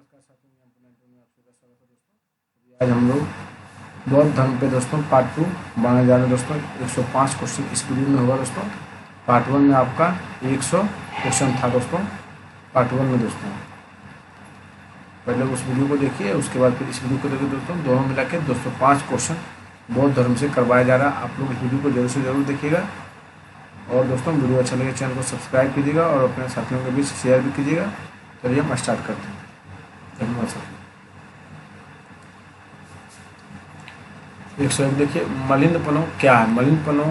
नमस्कार साथियों, मैं में आप सभी का स्वागत है दोस्तों। आज हम लोग बौद्ध धर्म पे दोस्तों पार्ट 2 बनाने जा रहे हैं दोस्तों। 105 क्वेश्चन इस वीडियो में होगा दोस्तों। पार्ट 1 में आपका 100 क्वेश्चन था दोस्तों। पार्ट 1 में दोस्तों पहले उस वीडियो को देखिए, उसके बाद फिर इस वीडियो को देखिए दोस्तों। दोनों मिला के 205 क्वेश्चन बौद्ध धर्म से करवाया जा रहा है। आप लोग इस वीडियो को जरूर से जरूर देखिएगा और दोस्तों वीडियो अच्छा लगे चैनल को सब्सक्राइब कीजिएगा और अपने साथियों के बीच शेयर भी कीजिएगा। चलिए हम स्टार्ट करते हैं। धन्यवाद सर। 101 देखिए, मलिनपनो क्या है? मलिनपनो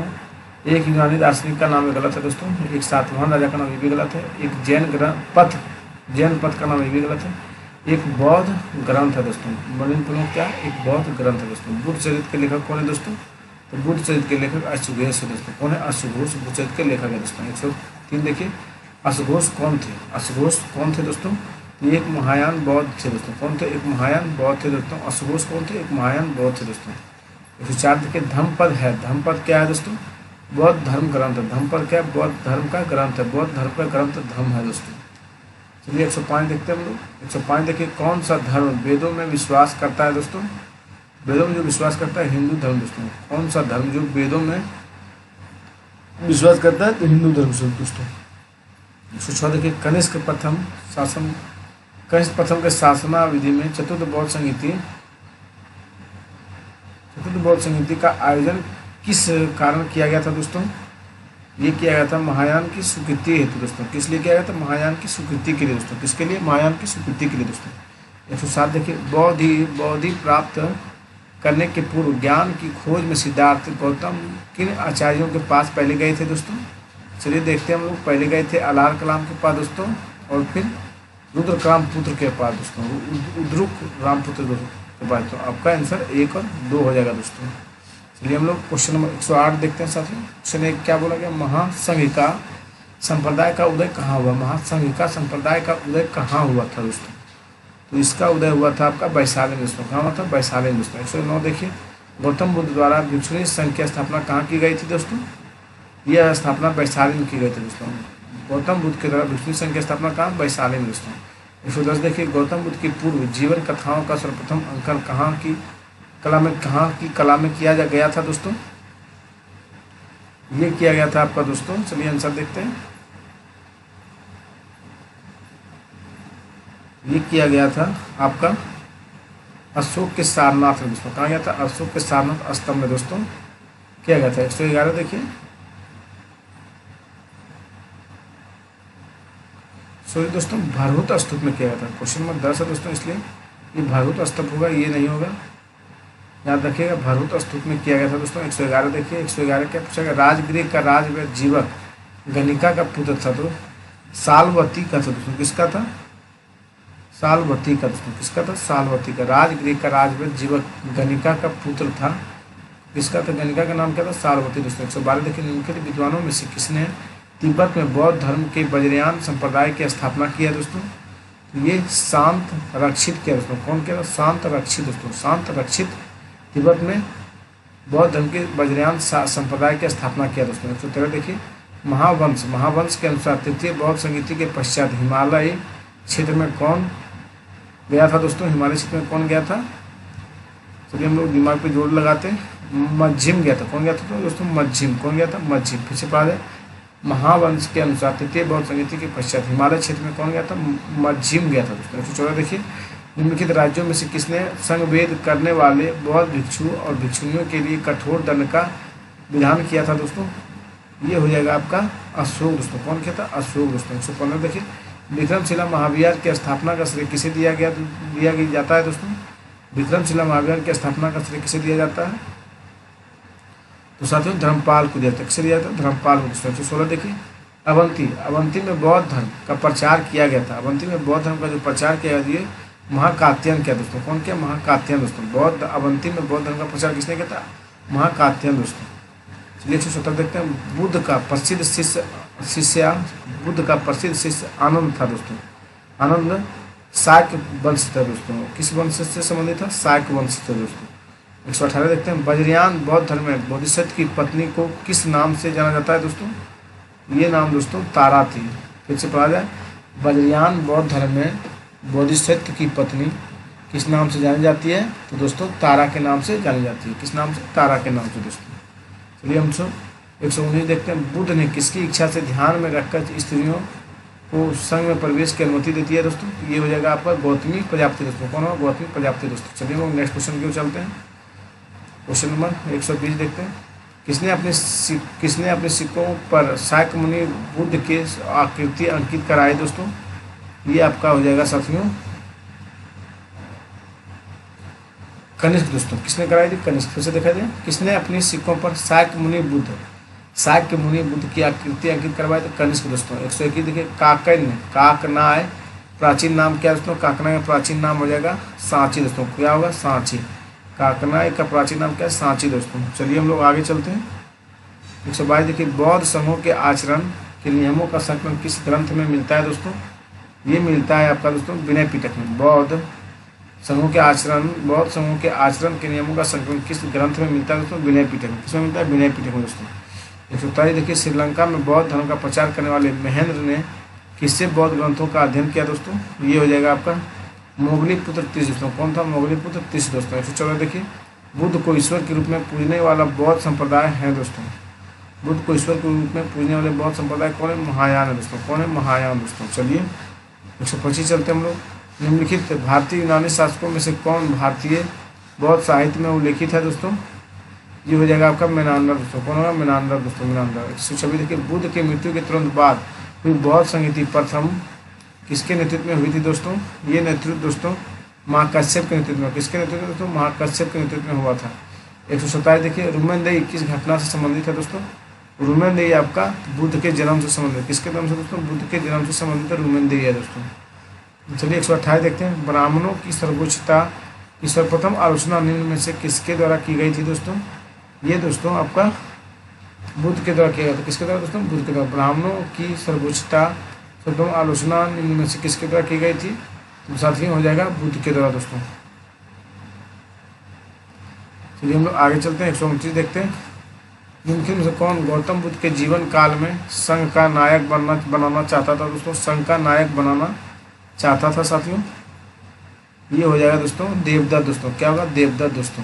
एक यूनानी दार्शनिक का नाम गलत है दोस्तों। एक सातवाहन राजा का नाम ये भी गलत है। एक जैन पथ का नाम ये भी गलत है। एक बौद्ध ग्रंथ है दोस्तों। मलिनपनो क्या? एक बौद्ध ग्रंथ है दोस्तों। बुद्ध चरित्र के लेखक कौन है दोस्तों? तो बुद्ध चरित्र के लेखक अश्वघोष है दोस्तों। कौन है? अश्वघोष बुद्ध चरित्र के लेखक है दोस्तों। 103 देखिए, अश्वघोष कौन थे? अश्वघोष कौन थे दोस्तों? ये एक महायान बौद्ध थे दोस्तों। कौन थे? एक महायान बौद्ध थे दोस्तों। अश्वघोष कौन थे? एक महायान बौद्ध थे दोस्तों। 104 देखिए, धम्मपद है। धम्मपद क्या है दोस्तों? बौद्ध धर्म ग्रंथ है। धम्मपद क्या है? बौद्ध धर्म का ग्रंथ है। बौद्ध धर्म का ग्रंथ धम्म है दोस्तों। चलिए 105 देखते हैं हम लोग। 105 देखिए, कौन सा धर्म वेदों में विश्वास करता है दोस्तों? वेदों में जो विश्वास करता है हिंदू धर्म दोस्तों। कौन सा धर्म जो वेदों में विश्वास करता है? तो हिंदू धर्म से दोस्तों। 106 देखिए, कनिष्क प्रथम के शासनावधि में चतुर्थ बौद्ध संहिता का आयोजन किस कारण किया गया था दोस्तों? ये किया गया था महायान की स्वीकृति हेतु दोस्तों। किस लिए किया गया था? महायान की स्वीकृति के लिए दोस्तों। किसके लिए? महायान की स्वीकृति के लिए दोस्तों। 107 देखिए, बौद्धि प्राप्त करने के पूर्व ज्ञान की खोज में सिद्धार्थ गौतम किन आचार्यों के पास पहले गए थे दोस्तों? चलिए देखते हैं हम लोग। पहले गए थे अलार कलाम के पास दोस्तों, और फिर रुद्रकाम पुत्र के पास दोस्तों। उद्रुक रामपुत्र के पास। तो आपका आंसर 1 और 2 हो जाएगा दोस्तों। चलिए हम लोग क्वेश्चन नंबर 108 देखते हैं साथियों। क्वेश्चन 1 क्या बोला गया? महासंघिका संप्रदाय का उदय कहाँ हुआ? महासंघिका संप्रदाय का उदय कहाँ हुआ था दोस्तों? तो इसका उदय हुआ था आपका वैशाली में दोस्तों। कहाँ हुआ था? वैशाली में दोस्तों। 109 देखिए, गौतम बुद्ध द्वारा भिक्षुणी संघ की स्थापना कहाँ की गई थी दोस्तों? यह स्थापना वैशाली में की गई थी दोस्तों। गौतम बुद्ध के द्वारा भिक्षुणी संघ की स्थापना कहाँ? वैशाली में दोस्तों। 110 देखिए, गौतम बुद्ध की पूर्व जीवन कथाओं का सर्वप्रथम अंकन कहाँ की कला में किया गया था दोस्तों? ये किया गया था आपका दोस्तों। चलिए आंसर देखते हैं। ये किया गया था आपका अशोक के सारनाथ में दोस्तों। कहाँ गया था? अशोक के सारनाथ स्तंभ में दोस्तों किया गया था। 111 देखिए, सॉरी दोस्तों, भरहुत स्तूप में किया गया था। क्वेश्चन नंबर 10 है दोस्तों, इसलिए ये भरहुत स्तूप होगा, ये नहीं होगा, याद रखिएगा। भरहुत स्तूप में किया गया था दोस्तों। 111 देखिए, 111 क्या पूछा गया? राजगृह का राजवीर जीवक गणिका का पुत्र था तो सालवती का था दोस्तों। किसका था? सालवती का दोस्तों। किसका था? सालवती का। राजगृह का राजवीर जीवक गणिका का पुत्र था। किसका था? गणिका का नाम क्या था? सालवती दोस्तों। 112 देखिए, निम्नलिखित विद्वानों में से किसने तिब्बत में बौद्ध धर्म के वज्रयान संप्रदाय की स्थापना किया दोस्तों? ये शांत रक्षित किया दोस्तों। कौन किया? शांत रक्षित दोस्तों। शांत रक्षित तिब्बत में बौद्ध धर्म के वज्रयान संप्रदाय की स्थापना किया दोस्तों। 113 देखिए, महावंश के अनुसार तृतीय बौद्ध संगीति के पश्चात हिमालय क्षेत्र में कौन गया था दोस्तों? हिमालय क्षेत्र में कौन गया था? चलिए हम लोग दिमाग पे जोड़ लगाते हैं। मध्यम गया था। कौन गया था दोस्तों? मध्यम। कौन गया था? मध्यम। फिर से पढ़ा जाए। महावंश के अनुसार तृतीय बौद्ध संगीति के पश्चात हिमालय क्षेत्र में कौन गया था? मध्यम गया था दोस्तों। 114 देखिए, निम्नलिखित राज्यों में से किसने संघवेद करने वाले बौद्ध भिक्षु और भिक्षुणियों के लिए कठोर दंड का विधान किया था दोस्तों? ये हो जाएगा आपका अशोक दोस्तों। कौन किया था? अशोक दोस्तों। 115 देखिए, विक्रमशिला महाविहार की स्थापना का श्रेय किसे दिया जाता है दोस्तों? विक्रमशिला महाविहार की स्थापना का श्रेय किसे दिया जाता है? तो साथियों धर्मपाल को दिया जाता है। किसे दिया जाता है? धर्मपाल को दोस्तों। 116 देखिए, अवंती में बौद्ध धर्म का प्रचार किया गया था। अवंती में बौद्ध धर्म का जो प्रचार किया गया महाकात्यायन किया दोस्तों। कौन किया? महाकात्यायन दोस्तों। अवंती में बौद्ध धर्म का प्रचार किसने किया था? महाकात्यायन दोस्तों। चलिए 117 देखते हैं, बुद्ध का प्रसिद्ध शिष्य आनंद था दोस्तों। आनंद शाक्य वंश था दोस्तों। किस वंश से संबंधित था? शाक्य वंश से दोस्तों। 118 देखते हैं, वज्रयान बौद्ध धर्म में बोधिसत्व की पत्नी को किस नाम से जाना जाता है दोस्तों? ये नाम दोस्तों तारा थी। फिर से पढ़ा जाए, वज्रयान बौद्ध धर्म में बोधिसत्व की पत्नी किस नाम से जानी जाती है? तो दोस्तों तारा के नाम से जानी जाती है। किस नाम से? तारा के नाम से दोस्तों। चलिए हम 119 देखते हैं। बुद्ध ने किसकी इच्छा से ध्यान में रखकर स्त्रियों को संघ में प्रवेश की अनुमति देती है दोस्तों? ये हो जाएगा आपका गौतमी प्रजापति दोस्तों। कौन होगा? गौतमी प्रजापति दोस्तों। चलिए हम नेक्स्ट क्वेश्चन की ओर चलते हैं। क्वेश्चन नंबर 120 देखते हैं। किसने अपने सिक्कों पर शाक्य मुनि बुद्ध के आकृति अंकित कराई दोस्तों? ये आपका हो जाएगा साथियों कनिष्क दोस्तों। किसने कराई थी? कनिष्क। फिर से दिखा दिया। किसने अपने सिक्कों पर शाक्य मुनि बुद्ध की आकृति अंकित करवाई? तो कनिष्क दोस्तों। 121 देखिए। काकनाय प्राचीन नाम क्या दोस्तों? काकनाय का प्राचीन नाम हो जाएगा सांची दोस्तों। क्या होगा? सांची। काकनाय का प्राचीन नाम क्या है? सांची दोस्तों। चलिए हम लोग आगे चलते हैं। 122 देखिए। बौद्ध संघों के आचरण के नियमों का संकलन किस ग्रंथ में मिलता है दोस्तों? ये मिलता है आपका दोस्तों विनय पिटक में। बौद्ध संघों के आचरण के नियमों का संकलन किस ग्रंथ में मिलता है दोस्तों? विनय पिटक में। किसमें मिलता है? विनय पिटक में दोस्तों। 123 देखिए। श्रीलंका में बौद्ध धर्म का प्रचार करने वाले महेंद्र ने किससे बौद्ध ग्रंथों का अध्ययन किया दोस्तों? ये हो जाएगा आपका मोगली पुत्र तीस दोस्तों। कौन था? मोगली पुत्र तीस दोस्तों। 114 देखिए। बुद्ध को ईश्वर के रूप में पूजने वाला बौद्ध संप्रदाय है दोस्तों। बुद्ध को ईश्वर के रूप में पूजने वाले बौद्ध संप्रदाय कौन है? महायान है दोस्तों। कौन है? महायान दोस्तों। चलिए 125 चलते हम लोग। निम्नलिखित भारतीय यूनानी शासकों में से कौन भारतीय बौद्ध साहित्य में उल्लेखित है दोस्तों? ये हो जाएगा आपका मेनांदर दोस्तों। कौन होगा? मेनांदर दोस्तों। मेनांदर। 126 देखिए। बुद्ध के मृत्यु के तुरंत बाद हुई बौद्ध संगीति प्रथम किसके नेतृत्व में हुई थी दोस्तों? ये नेतृत्व दोस्तों महाकश्यप के नेतृत्व में। किसके नेतृत्व में दोस्तों? महाकश्यप के नेतृत्व में हुआ था। 127 देखिए। रुमेनदेई किस घटना से संबंधित है दोस्तों? रुमेनदेई आपका बुद्ध के जन्म से संबंधित। किसके जन्म से दोस्तों? बुद्ध के जन्म से संबंधित रुमेनदेई है दोस्तों। चलिए 128 देखते हैं। ब्राह्मणों की सर्वोच्चता की सर्वप्रथम आलोचना निम्न में से किसके द्वारा की गई थी दोस्तों? ये दोस्तों आपका बुद्ध के द्वारा किया गया था। किसके द्वारा दोस्तों? बुद्ध के द्वारा। ब्राह्मणों की सर्वोच्चता सर्वप्रथम आलोचना निम्न में से किसके द्वारा की गई थी? तो साथियों हो जाएगा बुद्ध के द्वारा दोस्तों। चलिए हम लोग आगे चलते हैं। 129 देखते हैं। निम्नलिखित में से कौन गौतम बुद्ध के जीवन काल में संघ का नायक बनाना चाहता था दोस्तों? संघ का नायक बनाना चाहता था साथियों? ये हो जाएगा दोस्तों देवदत्त दोस्तों। क्या होगा? देवदत्त दोस्तों।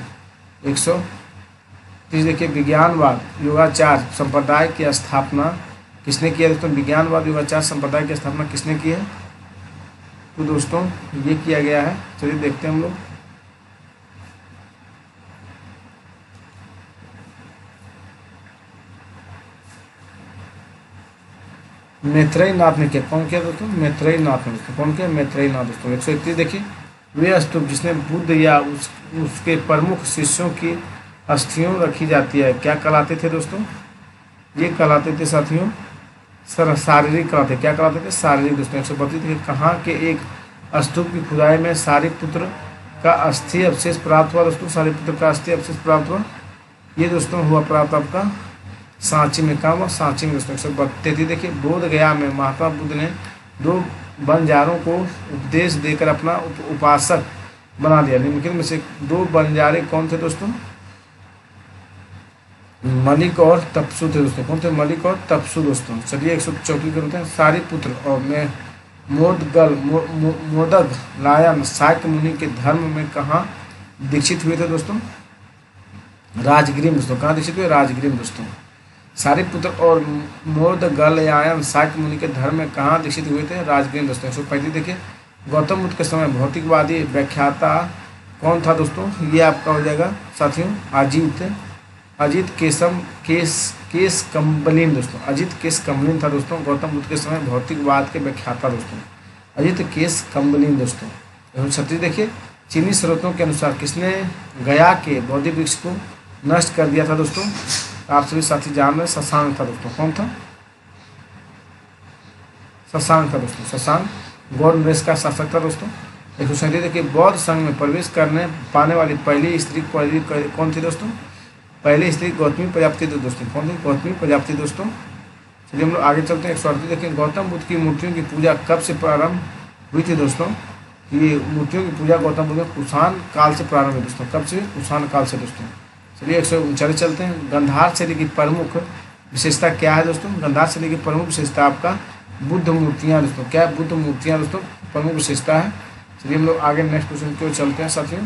130 देखिए। विज्ञानवाद योगाचार संप्रदाय की स्थापना किसने किया दोस्तों? विज्ञानवाद योगाचार संप्रदाय की स्थापना किसने की है? तो दोस्तों ये किया गया है। चलिए देखते हैं हम लोग। मैत्रेयी नाथ ने किया। कौन किया दोस्तों? मैत्रेयी नाथ ने दोस्तों। कौन किया? मैत्रेयी नाथ दोस्तों। 131 देखिए। वे स्तूप जिसमें बुद्ध या उसके प्रमुख शिष्यों की अस्थियों रखी जाती है क्या कहलाते थे दोस्तों? ये कहलाते थे साथियों शारीरिक कहलाते। क्या कहलाते थे? शारीरिक दोस्तों। 132 देखिए। कहाँ के एक स्तूप की खुदाई में सारिपुत्र का अस्थि अवशेष प्राप्त हुआ दोस्तों? सारिपुत्र का अस्थि अवशेष प्राप्त हुआ। ये दोस्तों हुआ प्राप्त आपका सांची में। कहाँ हुआ? सांची में दोस्तों। 133 देखिए। बोध गया में महात्मा बुद्ध ने 2 बंजारों को उपदेश देकर अपना उपासक बना दिया। निम्नलिखित में से 2 बंजारे कौन थे दोस्तों? मलिक और तपसु थे दोस्तों। कौन थे? मलिक और तपसु दोस्तों। चलिए 134 करते हैं। सारिपुत्र और मैं मोदक लायन शाक्य मुनि के धर्म में कहाँ दीक्षित हुए थे दोस्तों? राजगृह दोस्तों। कहाँ दीक्षित हुए? राजगृह दोस्तों। सारिपुत्र और मोदगलयायन शाक्य मुनि के धर्म में कहाँ दीक्षित हुए थे? राजगृह दोस्तों। 135 देखिए। गौतम बुद्ध के समय भौतिकवादी व्याख्याता कौन था दोस्तों? ये आपका हो जाएगा साथियों अजित केस कम्बलिन दोस्तों। अजित केस कम्बलिन था दोस्तों गौतम बुद्ध के समय भौतिकवाद के व्याख्याता दोस्तों। अजित केस कम्बलिन दोस्तों। 136 देखिए। चीनी स्रोतों के अनुसार किसने गया के बोधि वृक्ष को नष्ट कर दिया था दोस्तों? आप सभी साथी जान रहे शशांक था दोस्तों। कौन था? शशांक था दोस्तों। शशांक गौड़ नरेश का शासक था दोस्तों। 137 देखिए। बौद्ध संघ में प्रवेश करने पाने वाली पहली स्त्री कौन थी दोस्तों? पहली स्त्री गौतमी प्रजापति थी दोस्तों। कौन थी? गौतमी प्रजापति दोस्तों। चलिए हम लोग आगे चलते हैं। 138 देखिए। गौतम बुद्ध की मूर्तियों की पूजा कब से प्रारंभ हुई थी दोस्तों? ये मूर्तियों की पूजा गौतम बुद्ध में कुषाण काल से प्रारंभ हुई दोस्तों। कब से? कुषाण काल से दोस्तों। चलिए 139 चलते हैं। गंधार शैली की प्रमुख विशेषता क्या है दोस्तों? गंधार शैली की प्रमुख विशेषता आपका बुद्ध मूर्तियाँ दोस्तों। क्या है? बुद्ध मूर्तियाँ दोस्तों प्रमुख विशेषता है। चलिए हम लोग आगे नेक्स्ट क्वेश्चन की ओर चलते हैं साथियों।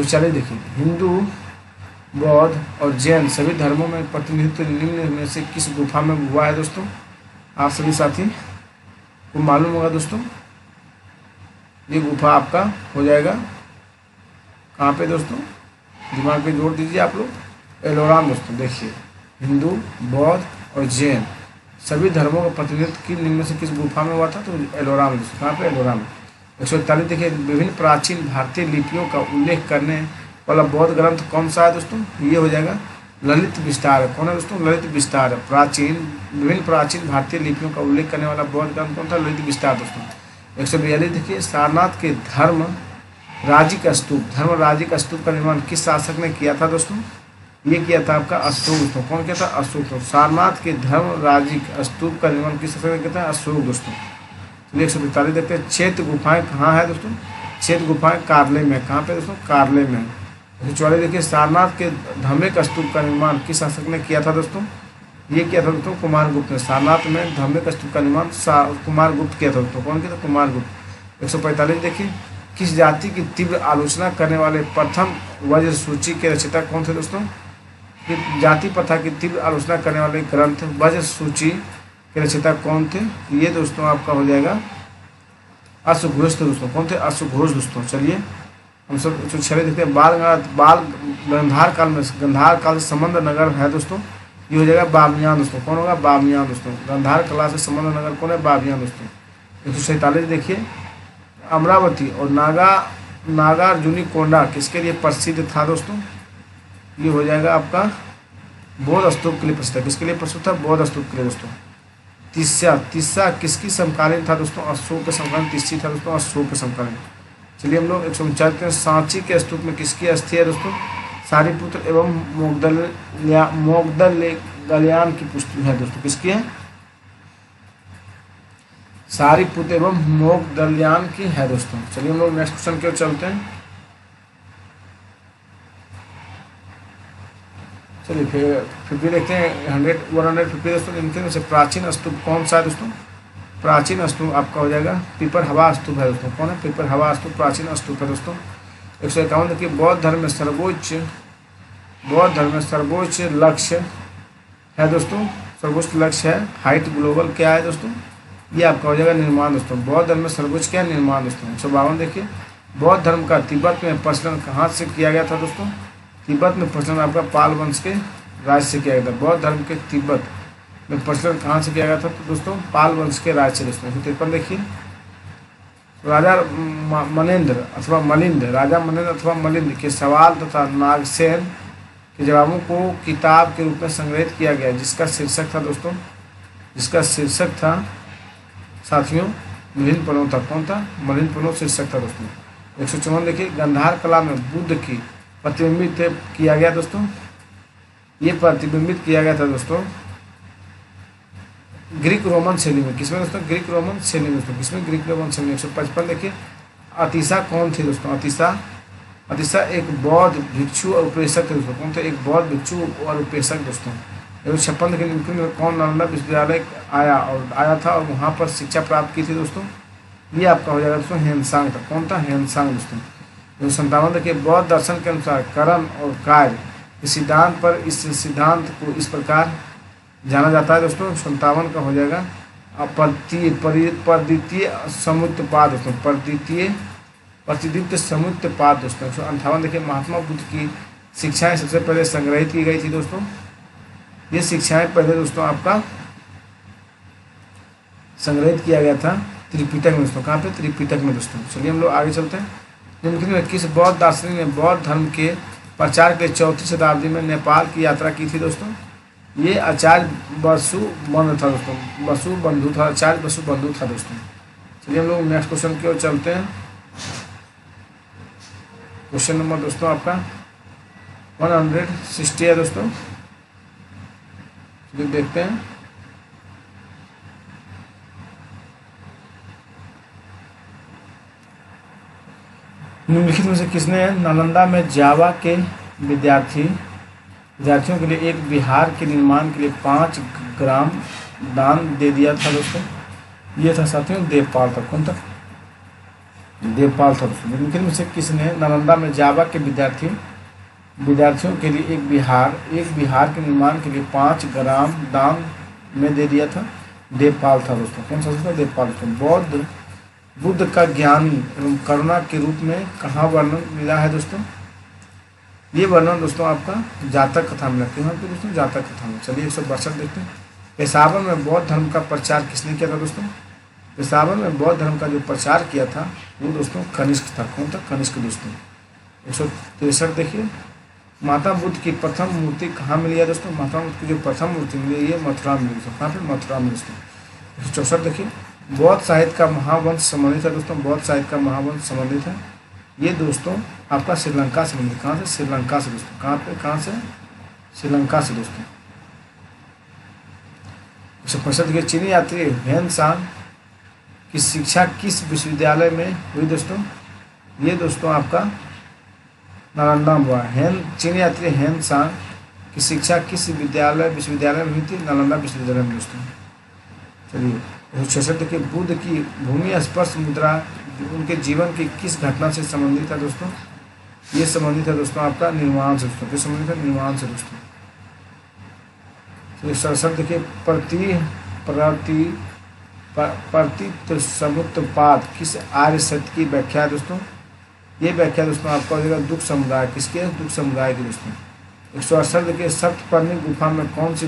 चलिए देखिए, हिंदू, बौद्ध और जैन सभी धर्मों में प्रतिनिधित्व निम्न में से किस गुफा में हुआ है दोस्तों? आप सभी साथी को मालूम होगा दोस्तों, ये गुफा आपका हो जाएगा कहाँ पे दोस्तों? दिमाग पे जोड़ दीजिए आप लोग, एलोरा दोस्तों। देखिए, हिंदू, बौद्ध और जैन सभी धर्मों का प्रतिनिधित्व की निम्न में से किस गुफा में हुआ था? तो एलोरा में दोस्तों। कहाँ पे? एलोरा में। 141 देखिए, विभिन्न प्राचीन भारतीय लिपियों का उल्लेख करने वाला बौद्ध ग्रंथ कौन सा है दोस्तों? ये हो जाएगा ललित विस्तार। कौन है दोस्तों? ललित विस्तार। विभिन्न प्राचीन भारतीय लिपियों का उल्लेख करने वाला बौद्ध ग्रंथ कौन था? ललित विस्तार दोस्तों। 142 देखिए, सारनाथ के धर्म राजिक स्तूप का निर्माण किस शासक ने किया था दोस्तों? ये किया था आपका अशोक दोस्तों। कौन किया था? अशोक। सारनाथ के धर्म राजिक स्तूप का निर्माण किस शासक ने किया था? अशोक दोस्तों। चलिए 145 देखते हैं, चैत्य गुफाएं कहाँ है दोस्तों? चैत्य गुफाएं कारले में। कहाँ पे दोस्तों? कारले में। 144 देखिए, सारनाथ के धम्मिक स्तूप का निर्माण किस शासक ने किया था दोस्तों? ये किया था दोस्तों कुमारगुप्त ने। सारनाथ में धम्मिक स्तूप का निर्माण कुमारगुप्त किया था दोस्तों। कौन किया था? कुमारगुप्त। 145 देखिए, किस जाति की तीव्र आलोचना करने वाले प्रथम वज्र सूची के रचयिता कौन थे दोस्तों? जाति प्रथा की तीव्र आलोचना करने वाले ग्रंथ वज्र सूची के रचयिता कौन थे? ये दोस्तों आपका हो जाएगा अश्वघोष थे दोस्तों। कौन थे? अश्वघोष दोस्तों। चलिए हम सब छले देखते हैं, बाल गंधार काल से संबंध नगर है दोस्तों। ये हो जाएगा बामियान दोस्तों। कौन होगा? बामियान दोस्तों। गंधार कला से संबंध नगर कौन है? बामियान दोस्तों। 147 देखिए, अमरावती और नागार्जुनी कोंडा किसके लिए प्रसिद्ध था दोस्तों? ये हो जाएगा आपका बौद्ध स्तूप के लिए प्रसिद्ध था। किसके लिए प्रसिद्ध था? बौद्ध स्तूप के लिए दोस्तों। तीसरा किसकी समकालीन था दोस्तों? अशोक के समकालीन। तीसरी था दोस्तों अशोक के समकालीन। चलिए हम लोग 149 के सांची के स्तूप में किसकी अस्थि है दोस्तों? सारीपुत्र एवं मोगदल्यान की पुष्टि है दोस्तों। किसकी है? सारीपुत्र एवं मोगदल्यान की है दोस्तों। चलिए हम लोग नेक्स्ट क्वेश्चन की ओर चलते हैं। चलिए फिर भी देखते हैं 150 दोस्तों। इनके में से प्राचीन स्तूप कौन सा है दोस्तों? प्राचीन स्तूप आपका हो जाएगा पीपर हवा स्तूप है दोस्तों। कौन है? पीपर हवा स्तूप प्राचीन स्तूप है दोस्तों। 151 देखिए, बौद्ध धर्म में सर्वोच्च लक्ष्य है दोस्तों। सर्वोच्च लक्ष्य है हाइट ग्लोबल क्या है दोस्तों? ये आपका हो जाएगा निर्माण दोस्तों। बौद्ध धर्म में सर्वोच्च क्या है? निर्माण दोस्तों। 152 देखिए, बौद्ध धर्म का तिब्बत में प्रचलन कहाँ से किया गया था दोस्तों? तिब्बत में प्रचलन आपका पाल वंश के राज से किया गया था। बौद्ध धर्म के तिब्बत में प्रचलन कहाँ से किया गया था तो दोस्तों? पाल वंश के राज से दोस्तों। 153 देखिए, राजा मनेंद्र अथवा मलिंद के सवाल तथा नागसेन के जवाबों को किताब के रूप में संग्रहित किया गया, जिसका शीर्षक था दोस्तों, साथियों मलिन पनोता। कौन था? मलिन पनोत शीर्षक था दोस्तों। 154 देखिए, गंधार कला में बुद्ध की प्रतिबिंबित किया गया दोस्तों। ये प्रतिबिंबित किया गया था दोस्तों ग्रीक रोमन शैली में। किसमें दोस्तों? ग्रीक रोमन शैली में दोस्तों। किसमें? ग्रीक रोमन शैली में। 155 देखिए, अतिशा कौन थे दोस्तों? अतिशा एक बौद्ध भिक्षु और उपेक्षक थे दोस्तों। कौन थे? एक बौद्ध भिक्षु और उपेक्षक दोस्तों। 156 देखिए, निम्नलिखित में कौन नालंदा विश्वविद्यालय आया था और वहाँ पर शिक्षा प्राप्त की थी दोस्तों? ये आपका हो जाएगा दोस्तों हेनसांग था। कौन था? हेनसांग दोस्तों। 157 देखिए, बौद्ध दर्शन के अनुसार कर्म और कार्य इस सिद्धांत को इस प्रकार जाना जाता है दोस्तों। 57 का हो जाएगा परद्वितीय समुत्पाद दोस्तों। प्रतिद्वितीय समुत्पाद दोस्तों। 158 देखिए, महात्मा बुद्ध की शिक्षाएं सबसे पहले संग्रहित की गई थी दोस्तों। ये शिक्षाएं पहले दोस्तों आपका संग्रहित किया गया था त्रिपिटक में दोस्तों। कहाँ पे? त्रिपिटक में दोस्तों। चलिए हम लोग आगे चलते हैं। निम्नलिखित में किस बौद्ध दार्शनिक ने बौद्ध धर्म के प्रचार के लिए 4वीं शताब्दी में नेपाल की यात्रा की थी दोस्तों? ये आचार्य वसुबंधु था दोस्तों। आचार्य वसुबंधु था दोस्तों। चलिए हम लोग नेक्स्ट क्वेश्चन की ओर चलते हैं। क्वेश्चन नंबर दोस्तों आपका 160 है दोस्तों। चलिए देखते हैं। निम्नलिखित में से किसने नालंदा में जावा के विद्यार्थियों के लिए एक विहार के निर्माण के लिए 5 ग्राम दान दे दिया था दोस्तों? ये था साथियों देवपाल था। कौन था? देवपाल था दोस्तों। निम्नलिखित में से किसने नालंदा में जावा के विद्यार्थियों के लिए एक विहार के निर्माण के लिए 5 ग्राम दान में दे दिया था? देवपाल था दोस्तों। कौन सा था? देवपाल दोस्तों। बुद्ध का ज्ञानी एवं करुणा के रूप में कहाँ वर्णन मिला है दोस्तों? ये वर्णन दोस्तों आपका जातक कथा में लगती है दोस्तों, जातक कथा में। चलिए 162 देखते हैं। पेशावर में बौद्ध धर्म का प्रचार किसने किया था दोस्तों? पेशावर में बौद्ध धर्म का जो प्रचार किया था वो दोस्तों कनिष्क था। कौन था? कनिष्क दोस्तों। 163 देखिए। माता बुद्ध की प्रथम मूर्ति कहाँ मिली है दोस्तों? माता बुद्ध की जो प्रथम मूर्ति मिली है मथुरा में मिली है। कहाँ पे? मथुरा में दोस्तों। 164 देखिए। बौद्ध साहित्य का महावंश संबंधित है दोस्तों। बौद्ध साहित्य का महावंश संबंधित है ये दोस्तों आपका श्रीलंका से संबंधित। कहाँ से? श्रीलंका से दोस्तों। कहाँ पे? कहाँ से? श्रीलंका से दोस्तों। 165 देखिए। चीनी यात्री हेन सांग की शिक्षा किस विश्वविद्यालय में हुई दोस्तों? ये दोस्तों आपका नालंदा में हुआ। चीनी यात्री हेन सांग की शिक्षा किस विश्वविद्यालय में हुई थी? नालंदा विश्वविद्यालय में दोस्तों। चलिए 166 देखिए। बुद्ध की भूमि स्पर्श मुद्रा उनके जीवन की किस घटना से संबंधित है दोस्तों? ये संबंधित है दोस्तों आपका निर्माण से दोस्तों। किस संबंधित है? निर्माण से दोस्तों। चलिए 67 देखिए। प्रतित समुत्पाद किस आर्य सत्य की व्याख्या है दोस्तों? ये व्याख्या दोस्तों आपका हो जाएगा दुख समुदाय। किसके? दुख समुदाय की दोस्तों। 168 देखिए। सप्तपर्णी गुफा में कौन सी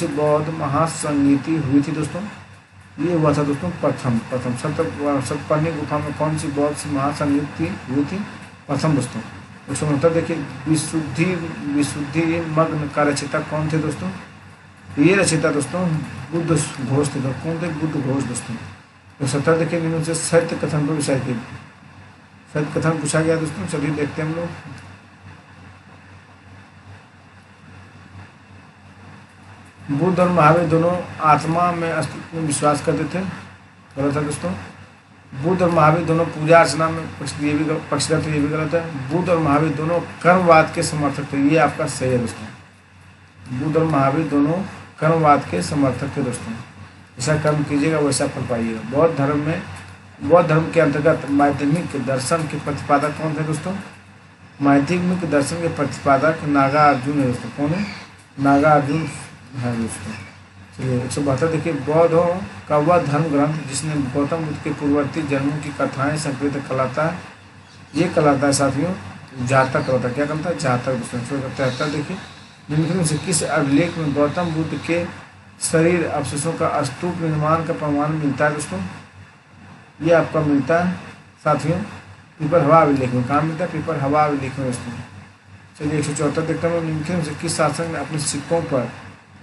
बौद्ध महासंगीति हुई थी दोस्तों? ये हुआ था दोस्तों प्रथम। सप्तपर्णी गुफा में कौन सी बौद्ध महासंगीति हुई थी? प्रथम दोस्तों। 169 देखिए। विशुद्धि मग्न का रचयिता कौन थे दोस्तों? ये रचयिता दोस्तों बुद्ध घोष थे। कौन थे? बुद्ध घोष दोस्तों। 170 देखिए। निम्न से सत्य कथन पर विषय थे। सत्य कथन पूछा गया दोस्तों। चलिए देखते हैं हम लोग। बुद्ध और महावीर दोनों आत्मा में अस्तित्व में विश्वास करते थे। गलत है दोस्तों। बुद्ध और महावीर दोनों पूजा अर्चना में पक्षधर थे। ये भी गलत है। बुद्ध और महावीर दोनों कर्मवाद के समर्थक थे। ये आपका सही है दोस्तों। बुद्ध और महावीर दोनों कर्मवाद के समर्थक थे दोस्तों। जैसा कर्म कीजिएगा वैसा फल पाइएगा। बौद्ध धर्म के अंतर्गत माध्यमिक दर्शन के प्रतिपादक कौन थे दोस्तों? माध्यमिक दर्शन के प्रतिपादक नागार्जुन है दोस्तों। कौन है? नागार्जुन है दोस्तों। चलिए 172 देखिए। बौद्धों का वह धर्म ग्रंथ जिसने गौतम बुद्ध के पूर्ववर्ती जन्मों की कथाएं संकलित कहलाता है। ये कहलाता है साथियों जातक कहलाता है। क्या कहलाता है? जातक दोस्तों। 173 देखिए। निम्नलिखित में से किस अभिलेख में गौतम बुद्ध के शरीर अवशेषों का स्तूप निर्माण का प्रमाण मिलता है दोस्तों? ये आपका मिलता है साथियों पीपर हवा अभिलेख में। कहाँ मिलता है? पीपर हवा अभिलेख में दोस्तों। चलिए 174 देखते हैं। निम्नलिखित में से किस शासक ने अपने सिक्कों पर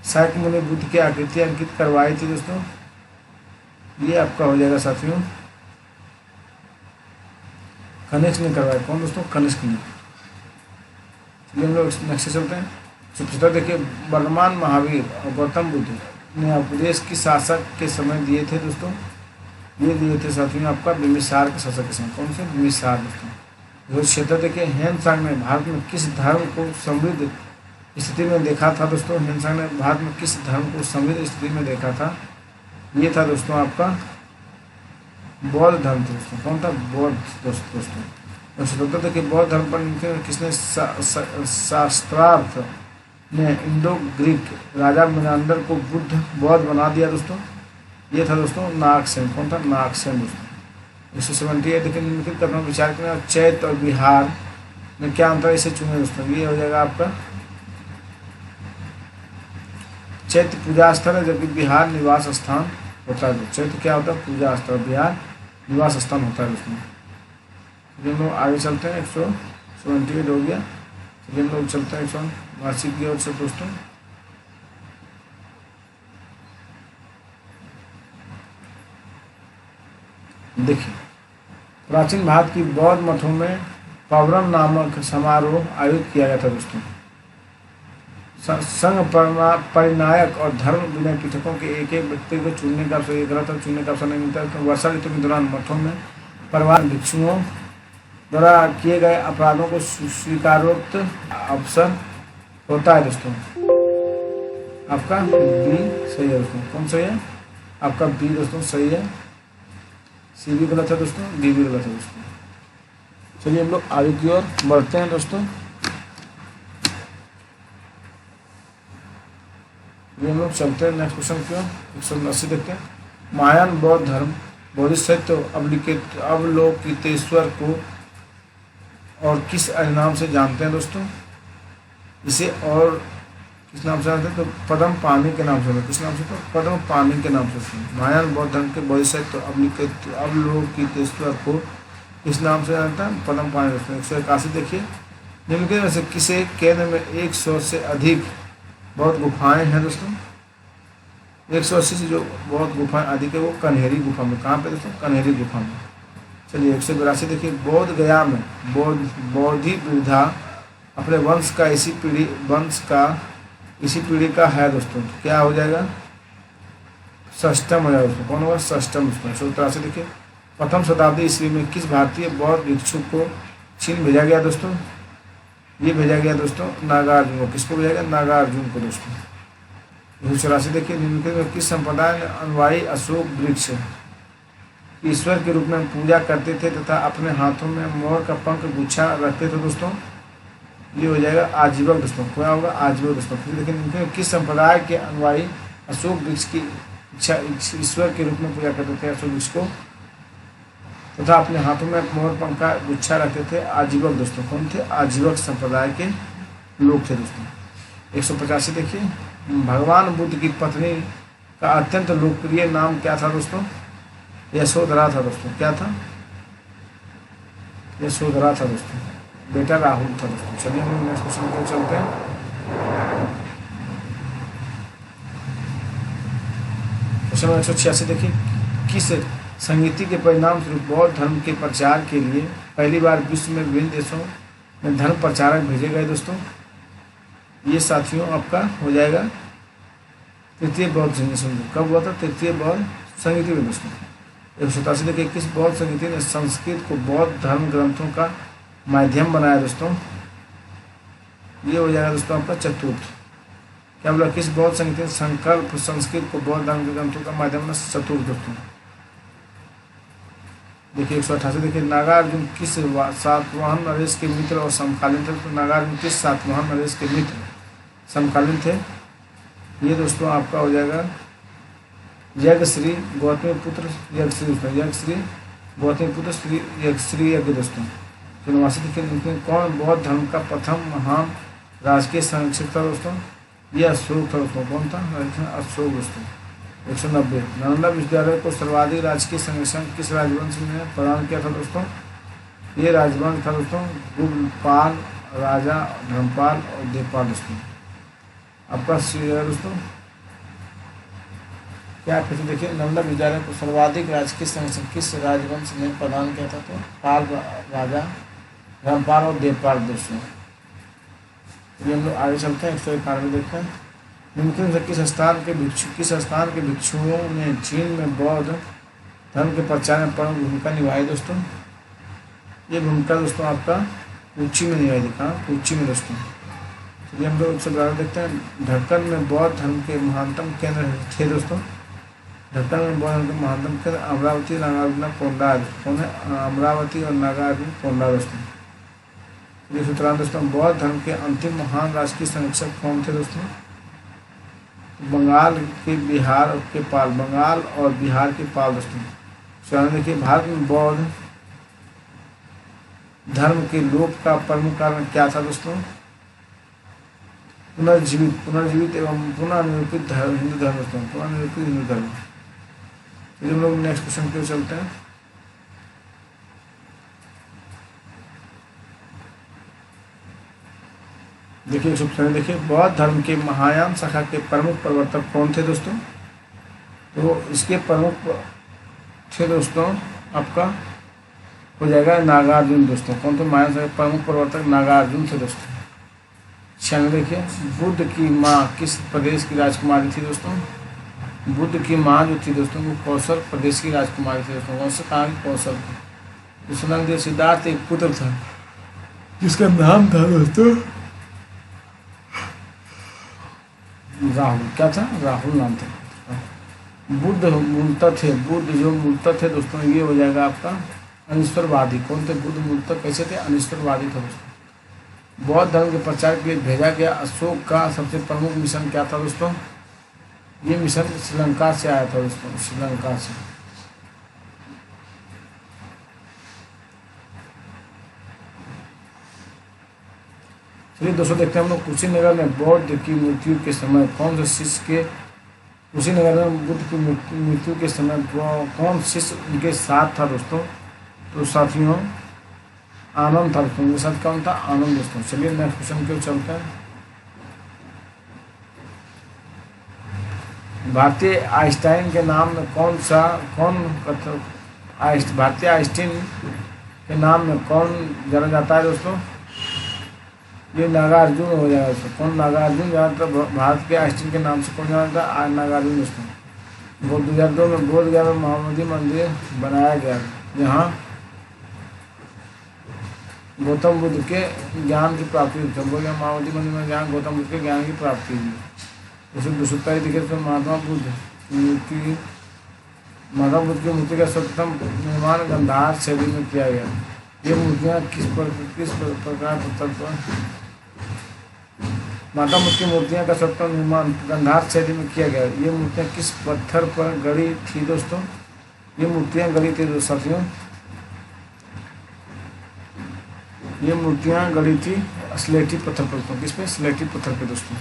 शाक्यमुनि बुद्ध की आकृति अंकित करवाई थी दोस्तों? ये आपका हो जाएगा साथियों कनिष्क ने करवाया। कौन दोस्तों? कनिष्क ने। चलिए हम लोग नेक्स्ट चलते हैं। 175 देखिए। वर्तमान महावीर और गौतम बुद्ध ने उपदेश की शासक के समय दिए थे दोस्तों? ये दिए थे साथियों आपका बिम्बिसार के शासक के समय। कौन से? बिम्बिसार दोस्तों। 176 देखिए। हेन सांग ने भारत में किस धर्म को समृद्ध स्थिति में देखा था दोस्तों? हेन सांग ने भारत में किस धर्म को समृद्ध स्थिति में देखा था? ये था दोस्तों आपका बौद्ध धर्म था दोस्तों। कौन था? बौद्ध दोस्तों। 177 देखिए। बौद्ध धर्म पर किसने शास्त्रार्थ ने इंडो ग्रीक राजा मिनांदर को बौद्ध बना दिया दोस्तों? ये था दोस्तों नागसेन। कौन था? नागसेन दोस्तों। 178 देखिए। निम्नलिखित कथनों पर विचार करें और चैत्य और बिहार में क्या अंतर है इसे चुने दोस्तों। ये हो जाएगा आपका चैत्य पूजा स्थल है जबकि बिहार निवास स्थान होता है। चैत्य क्या होता है? पूजा स्थल। बिहार निवास स्थान होता है उसमें। हम लोग आगे चलते हैं। 178 हो गया। चलिए हम लोग चलते हैं 180 की ओर से दोस्तों। देखिए प्राचीन भारत की बौद्ध मठों में पवरम नामक समारोह आयोजित किया गया था दोस्तों। संघ परिनायक और धर्म विनय पीठकों के एक एक व्यक्ति को चुनने का अवसर, गलत है, चुनने का अवसर नहीं मिलता है। तो वर्षा ऋतु के दौरान मठों में परिवार भिक्षुओं द्वारा किए गए अपराधों को स्वीकारोक्त अवसर होता है दोस्तों। आपका बी सही है दोस्तों। कौन सही है? आपका बी दोस्तों सही है। सी भी गलत है दोस्तों, डी भी गलत है दोस्तों। चलिए हम लोग आगे की ओर बढ़ते हैं दोस्तों। ये हम लोग चलते हैं नेक्स्ट क्वेश्चन की ओर। 179 देखते हैं। महायान बौद्ध धर्म बोधिसत्व अवलोकितेश्वर को और किस नाम से जानते हैं दोस्तों? इसे और किस नाम से जानते हैं? तो पद्म पानी के नाम से। किस नाम से? तो पद्म पानी के नाम से। महायान बौद्ध धर्म के बोधिसत्व अवलोकितेश्वर को इस नाम से जानता है? पद्म पानी दोस्तों। 181 देखिए। निम्नलिखित में से किसे केंद्र में 100 से अधिक बौद्ध गुफाएं हैं दोस्तों? 180 से जो बौद्ध गुफाएं अधिक है वो कन्हेरी गुफा में। कहाँ पे दोस्तों? कन्हेरी गुफा में। चलिए 182 देखिए। बोध गया में बौद्धि वृद्धा अपने वंश का इसी पीढ़ी का है दोस्तों। तो क्या हो जाएगा? षष्टम हो जाएगा दोस्तों। कौन होगा? षष्टम दोस्तों। 183 देखिए। प्रथम शताब्दी ईस्वी में किस भारतीय बौद्ध भिक्षु को चीन भेजा गया दोस्तों? ये भेजा गया दोस्तों नागार्जुन को। किसको भेजा गया? नागार्जुन को दोस्तों। 184 देखिए। निम्नलिखित में किस संप्रदाय में अनुयायी अशोक वृक्ष ईश्वर के रूप में पूजा करते थे तथा अपने हाथों में मोर का पंख गुच्छा रखते थे दोस्तों? ये हो जाएगा आजीवक दोस्तों। क्या होगा? आजीवक दोस्तों। फिर देखिए निम्नलिखित किस संप्रदाय के अनुयायी अशोक वृक्ष की इच्छा ईश्वर के रूप में पूजा करते थे अशोक वृक्ष को तथा अपने हाथों में मोर पंख का गुच्छा रखते थे? आजीवक दोस्तों। कौन थे? आजीवक संप्रदाय के लोग थे दोस्तों। 185 देखिए। भगवान बुद्ध की पत्नी का अत्यंत लोकप्रिय नाम क्या था दोस्तों? यशोधरा था दोस्तों। क्या था? यशोधरा था दोस्तों। बेटा राहुल था दोस्तों। चलिए हम लोग नेक्स्ट क्वेश्चन पर चलते हैं। क्वेश्चन नंबर 186 देखिए। किस संगीति के परिणाम स्वरूप बौद्ध धर्म के प्रचार के लिए पहली बार विश्व में विभिन्न देशों में धर्म प्रचारक भेजे गए दोस्तों? ये साथियों आपका हो जाएगा तृतीय बौद्ध संगीति। कब हुआ था? तृतीय बौद्ध संगीति में दोस्तों। 187 देखिए। किस बौद्ध संगीति ने संस्कृत को बौद्ध धर्म ग्रंथों का माध्यम बनाया दोस्तों? ये हो जाएगा दोस्तों आपका चतुर्थ। क्या बोला? किस बौद्ध संगीति ने संकल्प संस्कृत को बौद्ध धर्म के ग्रंथों का माध्यम बनाया? चतुर्थ दोस्तों। देखिए 188 देखिए। नागार्जुन किस सातवाहन नरेश के मित्र और समकालीन थे? तो नागार्जुन किस सातवाहन नरेश के मित्र समकालीन थे? ये दोस्तों आपका हो जाएगा यज्ञश्री गौतमी पुत्र यज्ञश्री गौतमी पुत्र श्री यज्ञ दोस्तों। 189 देखिए। कौन बौद्ध धर्म का प्रथम महान राजकीय संरक्षक था दोस्तों? ये अशोक था दोस्तों। कौन था? अशोक दोस्तों। 190 नालंदा विश्वविद्यालय को सर्वाधिक राजकीय संरक्षण किस राजवंश ने प्रदान किया था दोस्तों? ये राजवंश था दोस्तों गुप्तपाल, राजा धर्मपाल और देवपाल दोस्तों। आपका दोस्तों क्या फिर से देखिए। नालंदा विश्वविद्यालय को सर्वाधिक राजकीय संरक्षण किस राजवंश ने प्रदान किया था? तो पाल, राजा धर्मपाल और देवपाल दोस्तों। ये हम लोग आगे चलते हैं। 191 देखते हैं। निम्नलिखित में किस स्थान के भिक्षुओं ने चीन में बौद्ध धर्म के प्रचार में प्रमुख भूमिका निभाई दोस्तों? ये भूमिका दोस्तों आपका पुच्ची में निभाई थी। कहाँ? पुच्ची में दोस्तों। चलिए हम लोग 112 देखते हैं। ढक्कन में बौद्ध धर्म के महानतम केंद्र थे दोस्तों? ढक्कन में बौद्ध धर्म के महानतम केंद्र अमरावती नागार्जुन कोंडा। कौन है? अमरावती और नागार्जुन कोंडा दोस्तों। 113 दोस्तों। बौद्ध धर्म के अंतिम महान राजकीय संरक्षक कौन थे दोस्तों? बंगाल के बिहार के पाल, बंगाल और बिहार के पाल दोस्तों। स्वयं देखिए। भारत में बौद्ध धर्म के लोप का प्रमुख कारण क्या था दोस्तों? पुनर्जीवित एवं पुनः निरूपित हिंदू धर्म दोस्तों। पुनर्निरूपित हिंदू धर्म। फिर हम लोग नेक्स्ट क्वेश्चन की ओर चलते हैं। देखिए 115 देखिए। बौद्ध धर्म के महायान शाखा के प्रमुख प्रवर्तक कौन थे दोस्तों? तो इसके प्रमुख थे दोस्तों आपका हो जाएगा नागार्जुन दोस्तों। कौन थे? महायान शाखा के प्रमुख प्रवर्तक नागार्जुन थे दोस्तों। 96 देखिए। बुद्ध की माँ किस प्रदेश की राजकुमारी थी दोस्तों? बुद्ध की माँ जो थी दोस्तों वो कौशल प्रदेश की राजकुमारी थी दोस्तों। कौन से? कहाँ की? कौशल की। दूसरा सिद्धार्थ एक पुत्र था जिसका नाम था दोस्तों राहुल क्या था, राहुल नाम था। बुद्ध मूलतः थे, बुद्ध जो मूलतः थे दोस्तों ये हो जाएगा आपका अनिश्वरवादी। कौन थे बुद्ध मूलतः, कैसे थे, अनिश्वरवादी थे दोस्तों। बौद्ध धर्म के प्रचार के लिए भेजा गया अशोक का सबसे प्रमुख मिशन क्या था दोस्तों, ये मिशन श्रीलंका से आया था दोस्तों, श्रीलंका से। चलिए दोस्तों देखते हैं हम लोग कुशीनगर में बौद्ध की मृत्यु के समय कौन से शिष्य के, कुशीनगर में बुद्ध की मृत्यु के समय कौन शिष्य उनके साथ था दोस्तों, तो साथियों आनंद था दोस्तों, उनके साथ कौन था, आनंद दोस्तों। चलिए नेक्स्ट क्वेश्चन की ओर चलते हैं। भारतीय आइंस्टाइन के नाम में भारतीय आइंस्टीन के नाम में कौन जाना जाता है दोस्तों, ये नागार्जुन हो जाएगा दोस्तों। कौन, नागार्जुन ज़्यादातर भारत के आइंस्टीन के नाम से कौन जाना जाता है, नागार्जुन दोस्तों। वो 2002 में बोध गया में मोहम्मदी मंदिर बनाया गया, जहाँ गौतम बुद्ध के ज्ञान की प्राप्ति हुई थी। बोल गया मोहम्मदी मंदिर में जहाँ गौतम बुद्ध के ज्ञान की प्राप्ति हुई। उसे दूसरा दिखे तो महात्मा बुद्ध की मूर्ति की सर्वप्रथम निर्माण गंधार शैली में किया गया। ये मूर्तियाँ किस प्रकार पत्थर पर, माता बुद्ध की मूर्तियाँ का सर्वप्रथम निर्माण गंधार शैली में किया गया। ये मूर्तियाँ किस पत्थर पर गढ़ी थी दोस्तों, ये मूर्तियाँ गढ़ी थी साथियों, ये मूर्तियाँ गढ़ी थी स्लेटी पत्थर पर दोस्तों। किस पे, स्लेटी पत्थर पे दोस्तों।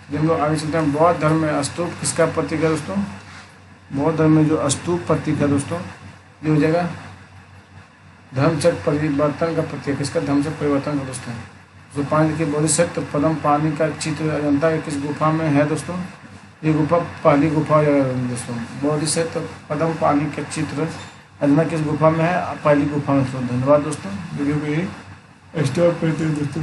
जब हम लोग आगे चलते हैं, बौद्ध धर्म में स्तूप किसका प्रतीक है दोस्तों, बौद्ध धर्म में जो स्तूप प्रतीक है दोस्तों ये हो जाएगा धर्मचक्र परिवर्तन का प्रतीक। किसका, धर्मचक्र परिवर्तन का दोस्तों। जो पानी की बोधिसत्व पद्म पानी का चित्र अजंता के किस गुफा में है दोस्तों, ये गुफा पहली गुफा हो जाएगा दोस्तों। बोधिसत्व पद्म पानी का चित्र अजंता किस गुफा में है, पहली गुफा में दोस्तों। धन्यवाद दोस्तों, वीडियो को यही स्टॉप करते हैं दोस्तों।